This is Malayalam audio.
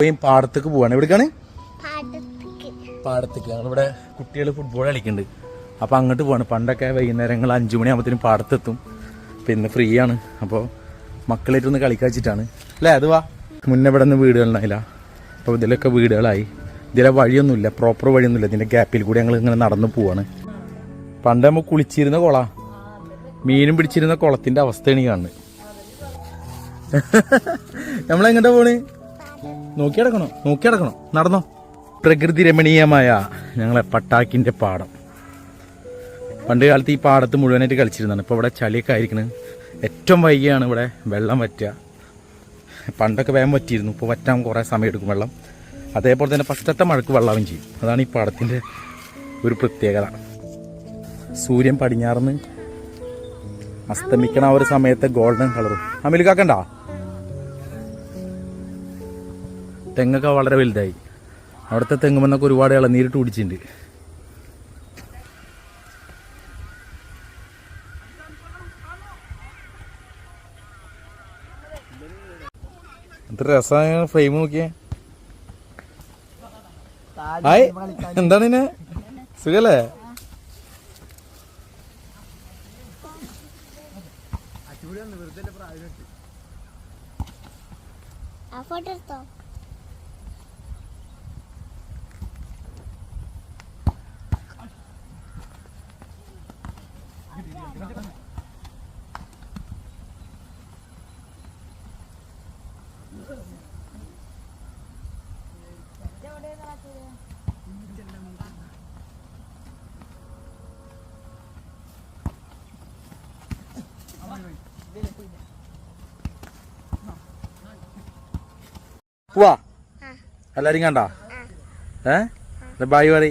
പാടത്തേക്ക് പോവാണ്. എവിടേക്കാണ്? പാടത്തേക്ക്. ഞങ്ങളിവിടെ കുട്ടികൾ ഫുട്ബോൾ കളിക്കുന്നുണ്ട്. അപ്പോൾ അങ്ങോട്ട് പോവാണ്. പണ്ടൊക്കെ വൈകുന്നേരങ്ങൾ 5 മണിയാകുമ്പോഴത്തേനും പാടത്തെത്തും. പിന്നെ ഫ്രീ ആണ്. അപ്പോൾ മക്കളായിട്ടൊന്ന് കളിക്കാച്ചിട്ടാണ് അല്ലേ? അത് വാ. മുന്നേ ഇവിടെ നിന്ന് വീടുകളുണ്ടായില്ല. അപ്പോൾ ഇതിലൊക്കെ വീടുകളായി. ഇതിലെ വഴിയൊന്നുമില്ല, പ്രോപ്പർ വഴിയൊന്നുമില്ല. ഇതിൻ്റെ ഗ്യാപ്പിൽ കൂടി ഞങ്ങൾ ഇങ്ങനെ നടന്നു പോവാണ്. പണ്ട് നമ്മൾ കുളിച്ചിരുന്ന കുള, മീനും പിടിച്ചിരുന്ന കുളത്തിൻ്റെ അവസ്ഥയാണ് ഈ കാണുന്നത്. നമ്മളെങ്ങോട്ടാ പോണ്? നോക്കിയടക്കണോ നടന്നോ. പ്രകൃതി രമണീയമായ ഞങ്ങളെ പട്ടാക്കിൻ്റെ പാടം. പണ്ട് കാലത്ത് ഈ പാടത്ത് മുഴുവനായിട്ട് കളിച്ചിരുന്നതാണ്. ഇപ്പോൾ ഇവിടെ ചളിയൊക്കെ ആയിരിക്കുന്നത്. ഏറ്റവും വൈകിയാണ് ഇവിടെ വെള്ളം വറ്റുക. പണ്ടൊക്കെ വേഗം വറ്റിയിരുന്നു. ഇപ്പോൾ വറ്റാൻ കുറേ സമയം എടുക്കും വെള്ളം. അതേപോലെ തന്നെ ഫസ്റ്റത്തെ മഴക്ക് വെള്ളവും ചെയ്യും. അതാണ് ഈ പാടത്തിൻ്റെ ഒരു പ്രത്യേകത. സൂര്യൻ പടിഞ്ഞാറുന്ന് അസ്തമിക്കണ ആ ഒരു സമയത്തെ ഗോൾഡൻ കളറും. അമിൽക്കാക്കണ്ട തെങ്ങൊക്കെ വളരെ വലുതായി. അവിടുത്തെ തെങ്ങുമെന്നൊക്കെ ഒരുപാട് ഇളനീരിട്ട് കുടിച്ചിട്ടുണ്ട്. എന്ത് രസമായ ഫ്രെയിം നോക്കിയേ. ഹായ്, എന്താണ് ഇതിനെ? സുഖല്ലേ? വാ, എല്ലാരും കണ്ടാ? ബായ് പറ.